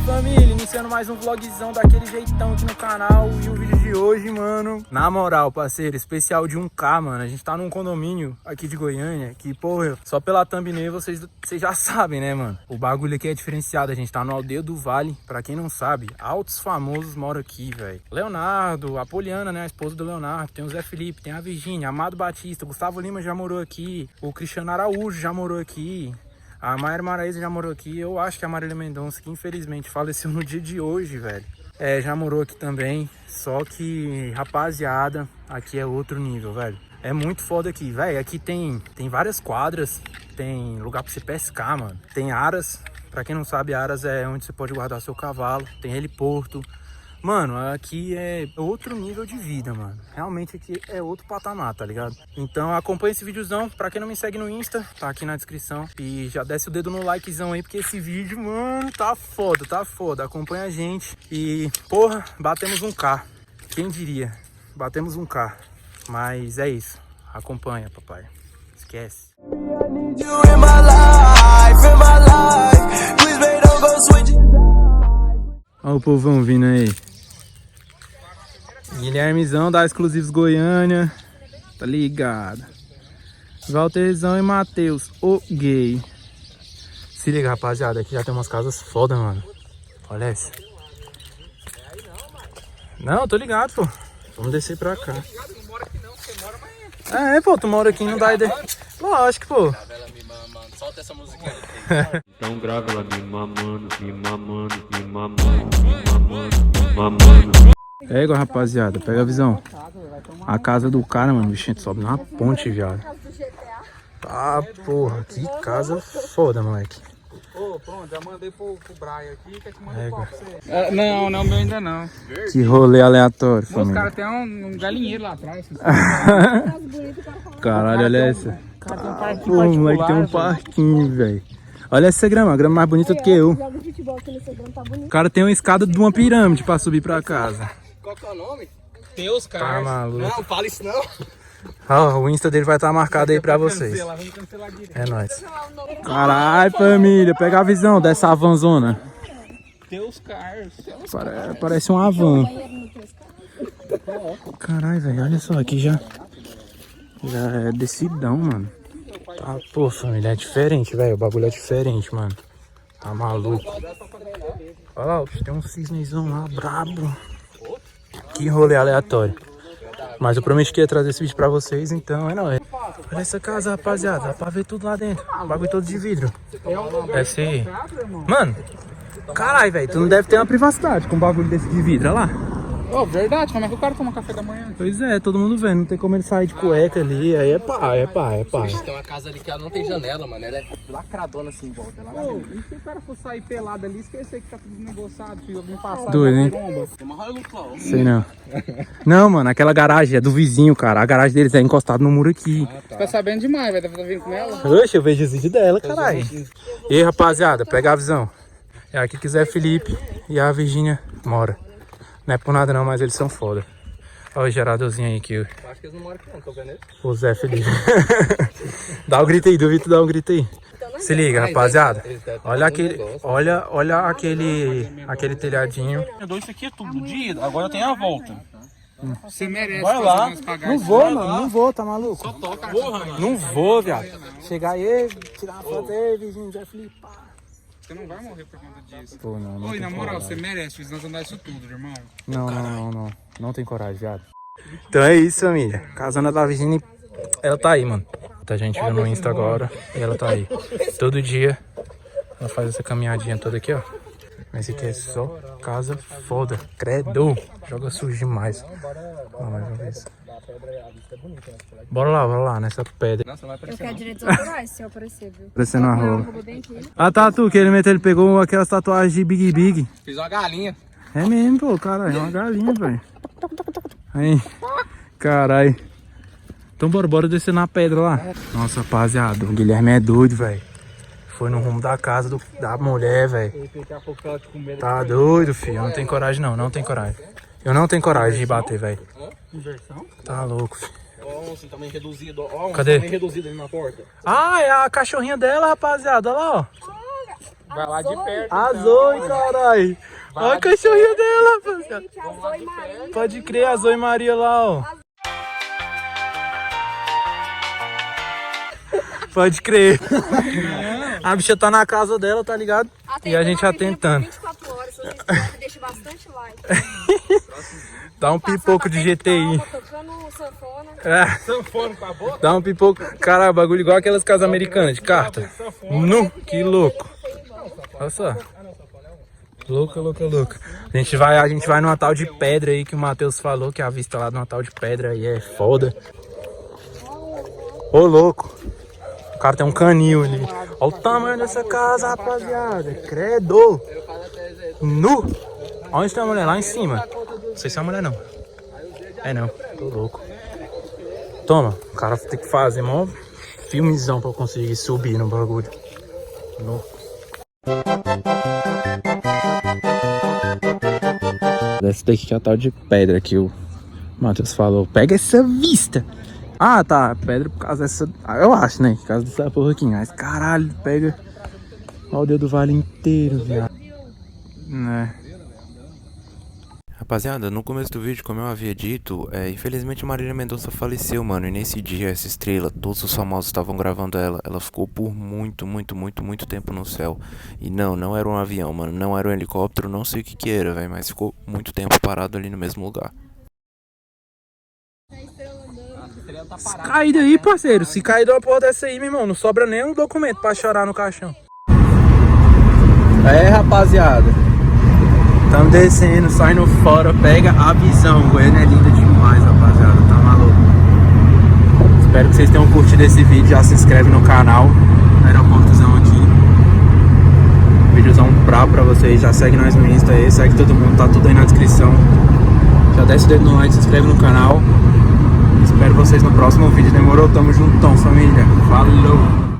família, iniciando mais um vlogzão daquele jeitão aqui no canal. E o vídeo de hoje, mano, na moral, parceiro, especial de 1K, mano. A gente tá num condomínio aqui de Goiânia, que, porra, só pela thumbnail vocês já sabem, né, mano? O bagulho aqui é diferenciado, a gente tá no Aldeia do Vale. Pra quem não sabe, altos famosos moram aqui, velho. Leonardo, a Poliana, né, a esposa do Leonardo, tem o Zé Felipe, tem a Virgínia, Amado Batista, Gustavo Lima já morou aqui, o Cristiano Araújo já morou aqui, a Mayra Maraíza já morou aqui. Eu acho que a Marília Mendonça, que infelizmente faleceu no dia de hoje, velho, já morou aqui também. Só que, rapaziada, aqui é outro nível, velho. É muito foda aqui, velho. Aqui tem várias quadras, tem lugar pra você pescar, mano. Tem aras, pra quem não sabe, aras é onde você pode guardar seu cavalo. Tem heliporto. Mano, aqui é outro nível de vida, mano. Realmente aqui é outro patamar, tá ligado? Então acompanha esse videozão. Pra quem não me segue no Insta, tá aqui na descrição. E já desce o dedo no likezão aí, porque esse vídeo, mano, tá foda, tá foda. Acompanha a gente. E, porra, batemos 1K. Quem diria? Batemos 1K. Mas é isso. Acompanha, papai. Esquece. Olha o povão vindo aí. Guilhermezão da Exclusivos Goiânia. Tá ligado? Walterzão e Matheus, o gay. Se liga, rapaziada. Aqui já tem umas casas foda, mano. Olha essa. Não, tô ligado, pô. Vamos descer pra cá. Não mora aqui não, você mora amanhã. Pô, tu mora aqui, não dá ideia. Lógico, pô. Solta essa música aí. Então grava ela me mamando, me mamando, me mamando, me mamando, me mamando. É igual, rapaziada, pega a visão. A casa do cara, mano, o bichinho sobe na ponte, viado. Ah, porra, que casa foda, moleque. Ô, pronto, já mandei pro Brian aqui, quer que manda É, qual pra você? Não, meu ainda não. Que rolê aleatório, Os família. caras têm um galinheiro lá atrás. Caralho, olha essa. Cara, tem um parquinho Pô, o moleque tem um particular, parquinho, velho. Olha essa grama, a grama mais bonita do que eu. Joga futebol aqui nesse grama, tá bonito. O cara tem uma escada de uma pirâmide pra subir pra casa. Qual que é o nome? Deus, Tá cara. maluco. Não, fala isso não. Ó, o Insta dele vai estar marcado aí pra vocês. Vamos cancelar direito. É nóis. Caralho, família, pega a visão dessa vanzona. Deus, Carlos. Parece uma van. Caralho, velho, olha só, aqui já é decidão, mano. Tá, pô, família, é diferente, velho, o bagulho é diferente, mano. Tá maluco. Olha lá, tem um cisnezão lá, brabo. Que rolê aleatório. Mas eu prometi que ia trazer esse vídeo pra vocês, então é nóis. Olha essa casa, rapaziada, dá pra ver tudo lá dentro. O bagulho todo de vidro. Deve ser... Mano, caralho, velho, tu não deve ter uma privacidade com um bagulho desse de vidro, olha lá. Ô, verdade, como é que o cara toma café da manhã? Pois é, todo mundo vendo, não tem como ele sair de cueca ali, aí é pá. Tem uma casa ali que ela não tem janela, mano. Ela é lacradona assim em volta. Ô, e se o cara for sair pelado ali, esquecer que tá tudo negociado, se alguém passar... Doido, hein? Tem uma Hilux lá, ó. Sei não. Não, mano, aquela garagem é do vizinho, cara. A garagem deles é encostada no muro aqui. Você tá sabendo demais, vai tá vindo com ela? Oxe, eu vejo os vídeos dela, caralho. E aí, rapaziada, pega a visão. É aqui que Zé Felipe e a Virgínia mora. Não é por nada não, mas eles são foda. Olha o geradorzinho aí que Eu acho que eles não moram aqui não, tô vendo ele. o Zé Felipe. Dá um grito aí, duvido, dá um grito aí. Se liga, rapaziada. Olha aquele, olha aquele telhadinho. Eu dou isso aqui todo dia, agora tem a volta. Você merece Vai lá. Não vou, mano, não vou, tá maluco? Não vou, viado. Chegar aí, tirar uma foto aí, Virgínia, Zé Felipe, pá. Você não vai morrer por conta disso. Pô, não Oi, tem na moral, coragem. você merece, fiz nós andar isso tudo, irmão. Não. Não tem coragem, viado. Então é isso, família. Casana da Virgínia, ela tá aí, mano. Tá gente viu no Insta agora e ela tá aí. Todo dia ela faz essa caminhadinha toda aqui, ó. Mas esse aqui é só casa foda. Credo. Joga sujo demais. Ó, mais uma vez. Bora lá, nessa pedra. Eu quero direitos autorais se eu aparecer, viu? Parecendo uma rola. Vou bem aqui. A tatu que ele meteu, ele pegou aquelas tatuagens de Big Big. Fiz uma galinha. É mesmo, pô, caralho, é uma galinha, velho. Aí, caralho. Então bora descer na pedra lá. Nossa, rapaziada, o Guilherme é doido, velho. Foi no rumo da casa da mulher, velho. Tá doido, filho. Eu não tenho coragem, não tenho coragem. Eu não tenho coragem de bater, velho. Tá louco, filho. Ó, um tamanho reduzido. Ó, um Cadê? tamanho reduzido ali na porta. Ah, é a cachorrinha dela, rapaziada. Olha lá, ó. Vai lá de perto. A Zoe, caralho. Olha o cachorrinho dela, rapaziada. Gente, a Zoe Maria. Pode crer, a Zoe Maria lá, ó. Pode crer. A bicha tá na casa dela, tá ligado? E a gente atentando. 24 horas, se vocês quiserem, deixa bastante like. Dá um pipoco de GTI. Tocando sanfona. É. Sanfone com a boca. Dá um pipoco. Cara, bagulho igual aquelas casas americanas de carta. Nu, que louco. Olha só. Louca. A gente vai numa tal de pedra aí que o Matheus falou, que a vista lá numa tal de pedra aí é foda. Ô, louco. O cara tem um canil ali. Olha o tamanho dessa casa, rapaziada. Credo. Nu. Onde tem a mulher? Lá em cima. Não sei se é a mulher, não. É não. Tô louco. Toma. O cara tem que fazer mó filmezão pra eu conseguir subir no bagulho. Nu. Essa daqui é a tal de pedra que o Matheus falou. Pega essa vista. Ah, tá. Pedra por causa dessa... eu acho, né? Por causa dessa porra aqui. Mas caralho, pega o aldeia do vale inteiro, viado. Né? Rapaziada, no começo do vídeo, como eu havia dito, infelizmente Marília Mendonça faleceu, mano. E nesse dia, essa estrela, todos os famosos estavam gravando ela. Ela ficou por muito tempo no céu. E não era um avião, mano. Não era um helicóptero, não sei o que era, velho. Mas ficou muito tempo parado ali no mesmo lugar. Se cair daí, parceiro. Se cair de uma porra dessa aí, meu irmão, não sobra nem um documento pra chorar no caixão. É, rapaziada. Tamo descendo, saindo fora, pega a visão. Goiânia é linda demais, rapaziada, tá maluco. Espero que vocês tenham curtido esse vídeo. Já se inscreve no canal. Aeroportozão aqui. Vídeozão brabo pra vocês. Já segue nós no Insta aí, segue todo mundo, tá tudo aí na descrição. Já desce o dedo no like, se inscreve no canal. Espero vocês no próximo vídeo. Demorou? Tamo juntão, família. Falou!